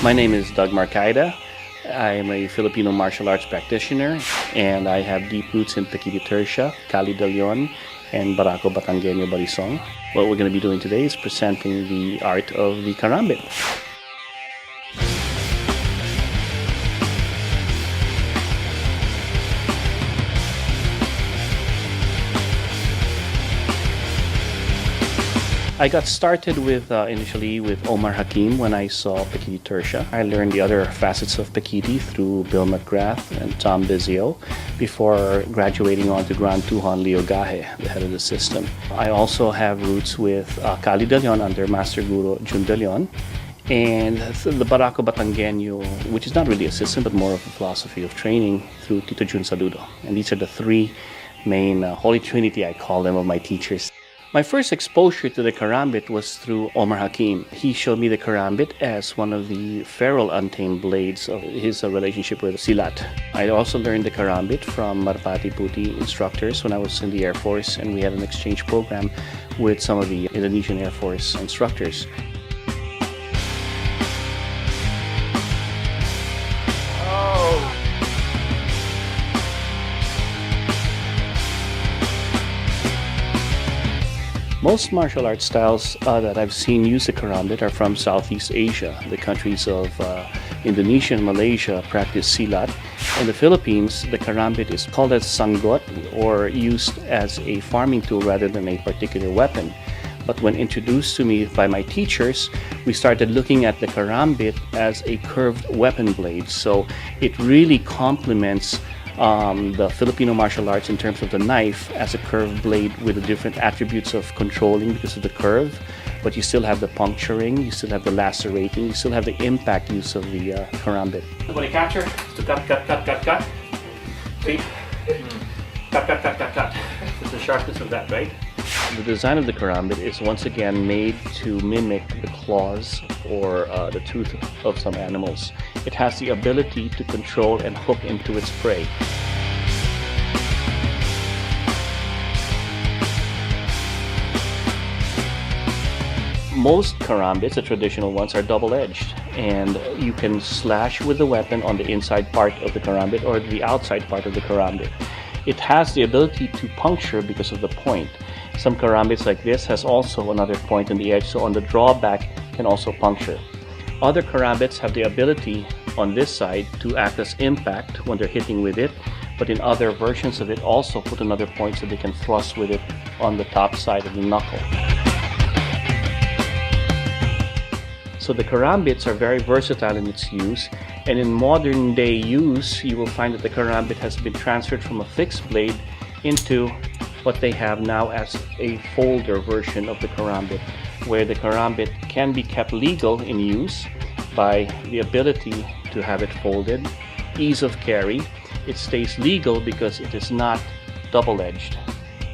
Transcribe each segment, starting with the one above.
My name is Doug Marcaida. I am a Filipino martial arts practitioner, and I have deep roots in Pequiti Tercia, Cali de Leon, and Barako Batangueño Balisong. What we're going to be doing today is presenting the art of the Karambit. I got started with initially with Omar Hakim when I saw Pequiti Tercia. I learned the other facets of Pequiti through Bill McGrath and Tom Bizio before graduating on to Grand Tuhon Leo Gahe, the head of the system. I also have roots with Cali de Leon under Master Guru Jun de Leon, and the Barako Batangueño, which is not really a system but more of a philosophy of training, through Tito Jun Saludo. And these are the three main Holy Trinity, I call them, of my teachers. My first exposure to the Karambit was through Omar Hakim. He showed me the Karambit as one of the feral untamed blades of his relationship with Silat. I also learned the Karambit from Marpati Puti instructors when I was in the Air Force, and we had an exchange program with some of the Indonesian Air Force instructors. Most martial arts styles that I've seen use the Karambit are from Southeast Asia. The countries of Indonesia and Malaysia practice Silat. In the Philippines, the Karambit is called as sanggot, or used as a farming tool rather than a particular weapon. But when introduced to me by my teachers, we started looking at the Karambit as a curved weapon blade. So it really complements the Filipino martial arts in terms of the knife as a curved blade with the different attributes of controlling because of the curve, but you still have the puncturing, you still have the lacerating, you still have the impact use of the Karambit. When you capture, to cut. See? Cut. It's the sharpness of that, right? The design of the Karambit is once again made to mimic the claws or the tooth of some animals. It has the ability to control and hook into its prey. Most Karambits, the traditional ones, are double-edged, and you can slash with the weapon on the inside part of the Karambit or the outside part of the Karambit. It has the ability to puncture because of the point. Some Karambits like this has also another point on the edge, so on the drawback can also puncture. Other Karambits have the ability on this side to act as impact when they're hitting with it, but in other versions of it also put another point so they can thrust with it on the top side of the knuckle. So the Karambits are very versatile in its use, and in modern day use you will find that the Karambit has been transferred from a fixed blade into what they have now as a folder version of the Karambit, where the Karambit can be kept legal in use by the ability to have it folded, ease of carry. It stays legal because it is not double-edged.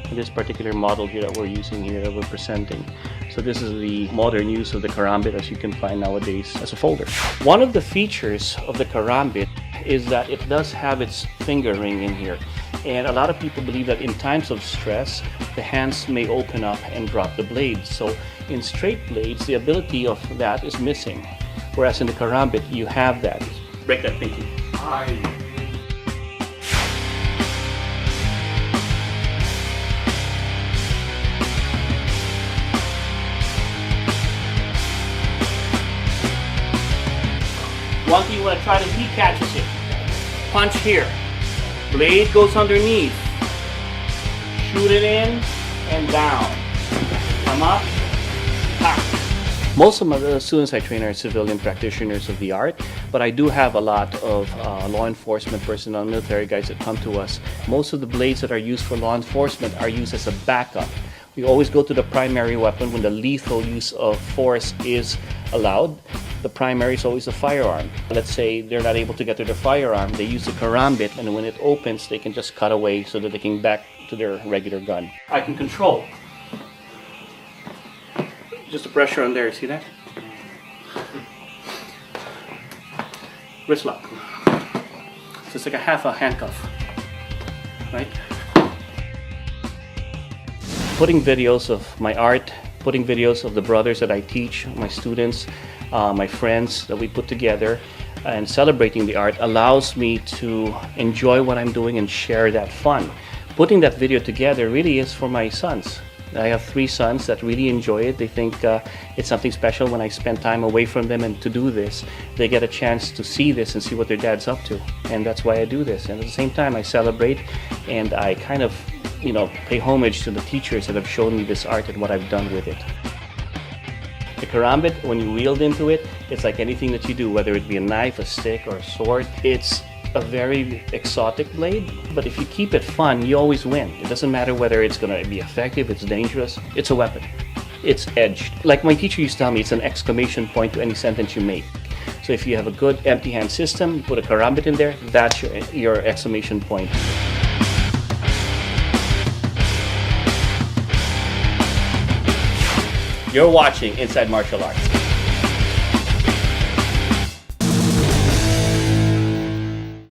In this particular model here that we're using here, that we're presenting. So this is the modern use of the Karambit as you can find nowadays as a folder. One of the features of the Karambit is that it does have its finger ring in here. And a lot of people believe that in times of stress, the hands may open up and drop the blades. So in straight blades, the ability of that is missing. Whereas in the Karambit, you have that. Break that pinky. One thing you want to try to, he catches it. Punch here. Blade goes underneath. Shoot it in and down. Come up. Ha. Most of the students I train are civilian practitioners of the art, but I do have a lot of law enforcement personnel, military guys that come to us. Most of the blades that are used for law enforcement are used as a backup. We always go to the primary weapon when the lethal use of force is allowed. The primary is always a firearm. Let's say they're not able to get to their firearm, they use the Karambit, and when it opens, they can just cut away so that they can back to their regular gun. I can control. Just the pressure on there, see that? Wrist lock. So it's like a half a handcuff, right? Putting videos of my art, putting videos of the brothers that I teach, my students, my friends that we put together, and celebrating the art allows me to enjoy what I'm doing and share that fun. Putting that video together really is for my sons. I have 3 sons that really enjoy it. They think it's something special when I spend time away from them, and to do this, they get a chance to see this and see what their dad's up to. And that's why I do this. And at the same time, I celebrate and I kind of, pay homage to the teachers that have shown me this art and what I've done with it. The karambit, when you wield into it, it's like anything that you do, whether it be a knife, a stick, or a sword. It's a very exotic blade, but if you keep it fun, you always win. It doesn't matter whether it's going to be effective, it's dangerous, it's a weapon. It's edged. Like my teacher used to tell me, it's an exclamation point to any sentence you make. So if you have a good empty hand system, you put a karambit in there, that's your exclamation point. You're watching Inside Martial Arts.